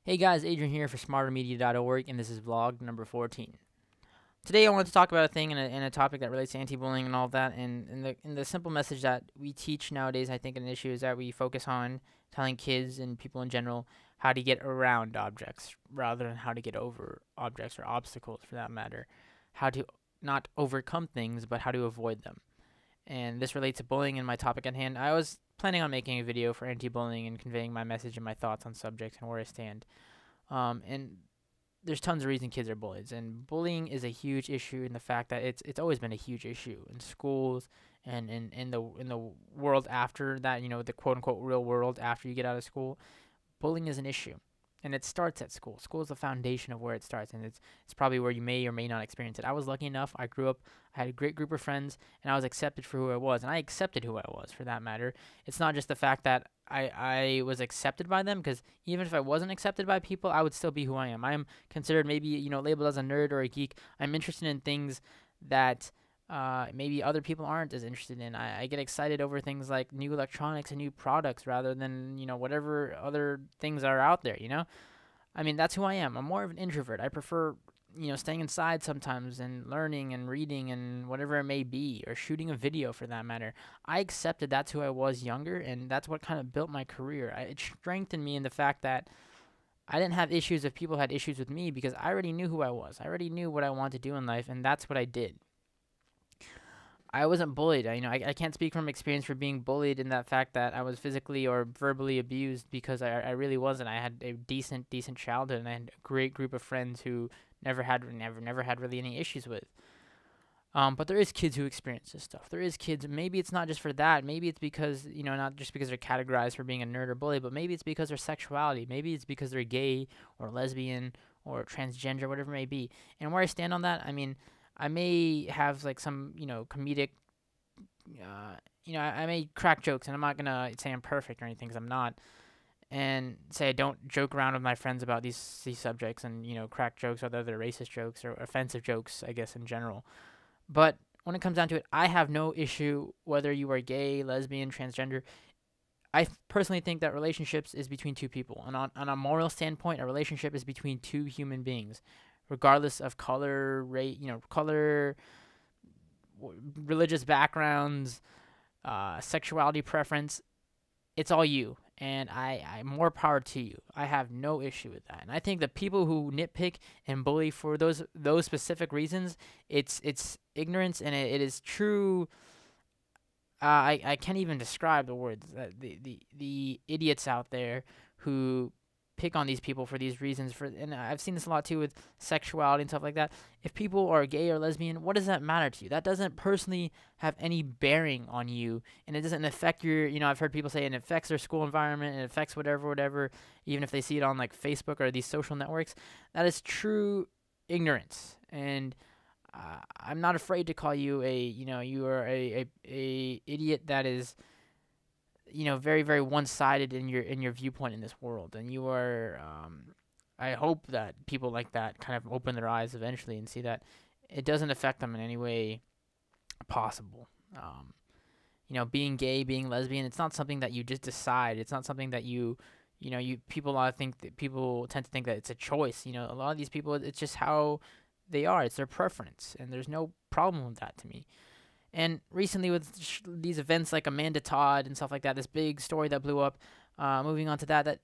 Hey guys, Adrian here for smartermedia.org, and this is vlog number 14. Today I wanted to talk about a thing and a topic that relates to anti-bullying and all of that, and the simple message that we teach nowadays, I think an issue is that we focus on telling kids and people in general how to get around objects rather than how to get over objects or obstacles for that matter. How to not overcome things, but how to avoid them. And this relates to bullying and my topic at hand. I was planning on making a video for anti-bullying and conveying my message and my thoughts on subjects and where I stand. And there's tons of reasons kids are bullied, and bullying is a huge issue in the fact that it's always been a huge issue in schools and in the world after that, the quote unquote real world after you get out of school. Bullying is an issue. And it starts at school. School is the foundation of where it starts, and it's probably where you may or may not experience it. I was lucky enough. I grew up. I had a great group of friends, and I was accepted for who I was, and I accepted who I was, for that matter. It's not just the fact that I was accepted by them, because even if I wasn't accepted by people, I would still be who I am. I am considered maybe labeled as a nerd or a geek. I'm interested in things that maybe other people aren't as interested in. I get excited over things like new electronics and new products rather than, whatever other things are out there, I mean, that's who I am. I'm more of an introvert. I prefer, staying inside sometimes and learning and reading and whatever it may be, or shooting a video for that matter. I accepted that's who I was younger, and that's what kind of built my career. It strengthened me in the fact that I didn't have issues if people had issues with me, because I already knew who I was. I already knew what I wanted to do in life, and that's what I did. I wasn't bullied. I can't speak from experience for being bullied in that fact that I was physically or verbally abused, because I really wasn't. I had a decent childhood, and I had a great group of friends who never had really any issues with. But there is kids who experience this stuff. There is kids. Maybe it's not just for that. Maybe it's because not just because they're categorized for being a nerd or bully, but maybe it's because their sexuality. Maybe it's because they're gay or lesbian or transgender, whatever it may be. And where I stand on that, I may have like some, comedic, I may crack jokes, and I'm not gonna say I'm perfect or anything, because I'm not, and say I don't joke around with my friends about these subjects, and crack jokes, whether they're racist jokes or offensive jokes, I guess in general. But when it comes down to it, I have no issue whether you are gay, lesbian, transgender. I personally think that relationships is between two people, and on a moral standpoint, a relationship is between two human beings, regardless of color, race, color, religious backgrounds, sexuality preference. It's all you, and I more power to you. I have no issue with that, and I think the people who nitpick and bully for those specific reasons, it's ignorance, and it is true. I can't even describe the words. The idiots out there who pick on these people for these reasons, and I've seen this a lot too with sexuality and stuff like that. If people are gay or lesbian, what does that matter to you? That doesn't personally have any bearing on you, and it doesn't affect your, I've heard people say it affects their school environment, it affects whatever, even if they see it on like Facebook or these social networks. That is true ignorance, and I'm not afraid to call you you are a idiot that is very, very one-sided in your viewpoint in this world, and you are. I hope that people like that kind of open their eyes eventually and see that it doesn't affect them in any way possible. Being gay, being lesbian, it's not something that you just decide. It's not something that people tend to think that it's a choice. A lot of these people, it's just how they are. It's their preference, and there's no problem with that to me. And recently with these events like Amanda Todd and stuff like that, this big story that blew up, moving on to that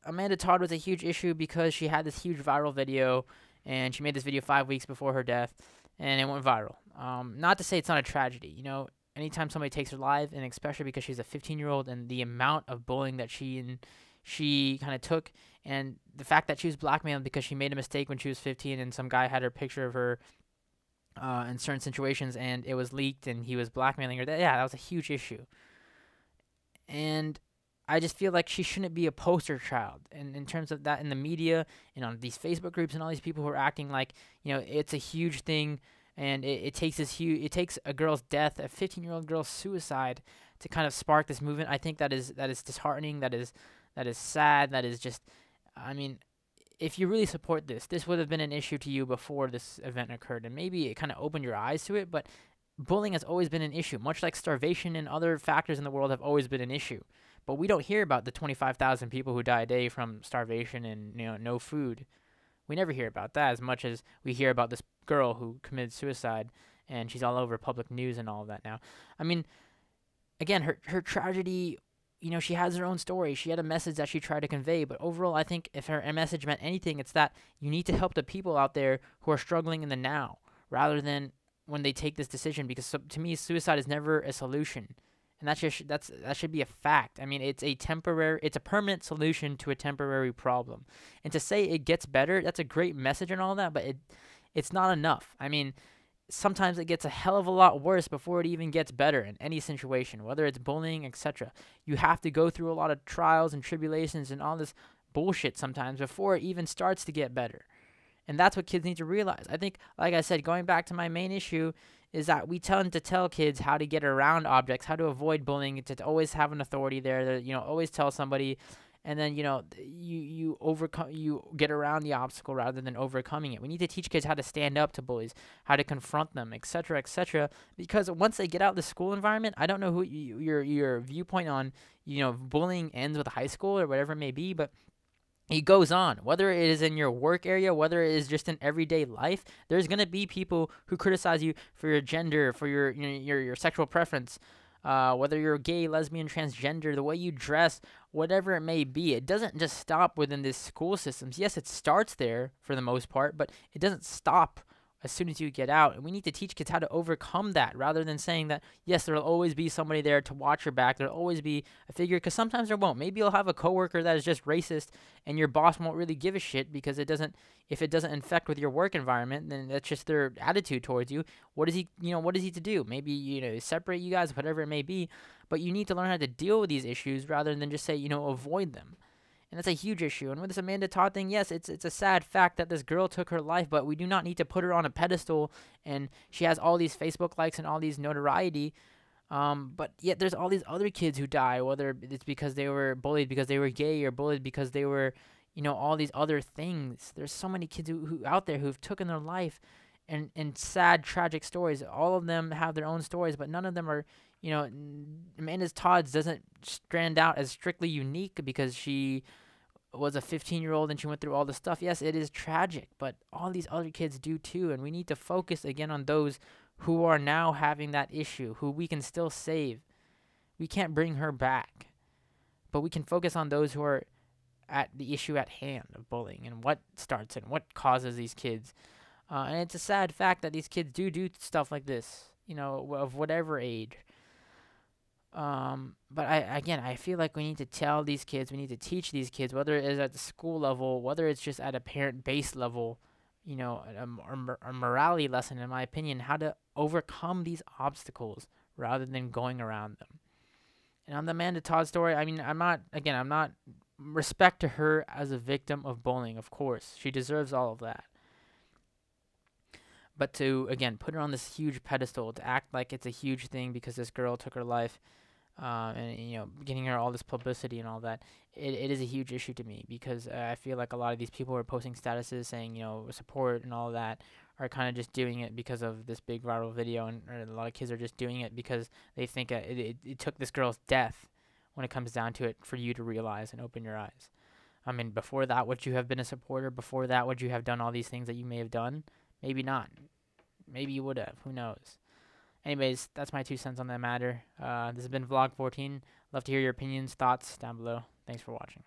Amanda Todd was a huge issue because she had this huge viral video, and she made this video 5 weeks before her death, and it went viral. Not to say it's not a tragedy. Anytime somebody takes her life, and especially because she's a 15-year-old, and the amount of bullying that she kind of took, and the fact that she was blackmailed because she made a mistake when she was 15, and some guy had her picture of her in certain situations, and it was leaked, and he was blackmailing her. That was a huge issue. And I just feel like she shouldn't be a poster child. And in terms of that in the media and on these Facebook groups and all these people who are acting like, it's a huge thing, and it takes a girl's death, a 15-year-old girl's suicide, to kind of spark this movement. I think that is disheartening. That is sad. That is just, if you really support this would have been an issue to you before this event occurred, and maybe it kind of opened your eyes to it, but bullying has always been an issue, much like starvation and other factors in the world have always been an issue. But we don't hear about the 25,000 people who die a day from starvation and no food. We never hear about that as much as we hear about this girl who committed suicide, and she's all over public news and all of that now. I mean, again, her tragedy, she has her own story. She had a message that she tried to convey, but overall, I think if her message meant anything, it's that you need to help the people out there who are struggling in the now, rather than when they take this decision. Because to me, suicide is never a solution, and that should be a fact. I mean, it's a permanent solution to a temporary problem. And to say it gets better, that's a great message and all that, but it's not enough. I mean, sometimes it gets a hell of a lot worse before it even gets better in any situation, whether it's bullying, etc. You have to go through a lot of trials and tribulations and all this bullshit sometimes before it even starts to get better. And that's what kids need to realize. I think, like I said, going back to my main issue, is that we tend to tell kids how to get around objects, how to avoid bullying, to always have an authority there, to, always tell somebody, and then, you get around the obstacle rather than overcoming it. We need to teach kids how to stand up to bullies, how to confront them, etc., etc. Because once they get out of the school environment, I don't know who your viewpoint on, bullying ends with high school or whatever it may be, but it goes on. Whether it is in your work area, whether it is just in everyday life, there's gonna be people who criticize you for your gender, for your sexual preference, whether you're gay, lesbian, transgender, the way you dress, whatever it may be. It doesn't just stop within this school systems. Yes, it starts there for the most part, but it doesn't stop as soon as you get out. And we need to teach kids how to overcome that, rather than saying that, yes, there'll always be somebody there to watch your back. There'll always be a figure, because sometimes there won't. Maybe you'll have a coworker that is just racist, and your boss won't really give a shit because if it doesn't infect with your work environment, then that's just their attitude towards you. What is he to do? Maybe, separate you guys, whatever it may be. But you need to learn how to deal with these issues rather than just say, avoid them. And that's a huge issue. And with this Amanda Todd thing, yes, it's a sad fact that this girl took her life, but we do not need to put her on a pedestal, and she has all these Facebook likes and all these notoriety. But yet there's all these other kids who die, whether it's because they were bullied because they were gay, or bullied because they were, all these other things. There's so many kids who out there who've taken their life, and sad, tragic stories. All of them have their own stories, but none of them are, Amanda Todd's doesn't stand out as strictly unique because she was a 15-year-old and she went through all this stuff. Yes, it is tragic, but all these other kids do too, and we need to focus again on those who are now having that issue, who we can still save. We can't bring her back, but we can focus on those who are at the issue at hand of bullying and what starts and what causes these kids. And it's a sad fact that these kids do stuff like this, of whatever age. But I feel like we need to tell these kids, we need to teach these kids, whether it is at the school level, whether it's just at a parent-based level, a morality lesson, in my opinion, how to overcome these obstacles rather than going around them. And on the Amanda Todd story, I mean, I'm not respect to her as a victim of bullying, of course. She deserves all of that. But to, again, put her on this huge pedestal, to act like it's a huge thing because this girl took her life, and getting her all this publicity and all that, it is a huge issue to me, because I feel like a lot of these people who are posting statuses saying support and all that are kind of just doing it because of this big viral video, and a lot of kids are just doing it because they think it took this girl's death, when it comes down to it, for you to realize and open your eyes. I mean, before that, would you have been a supporter? Before that, would you have done all these things that you may have done? Maybe not. Maybe you would have. Who knows? Anyways, that's my 2 cents on that matter. This has been Vlog 14. Love to hear your opinions, thoughts down below. Thanks for watching.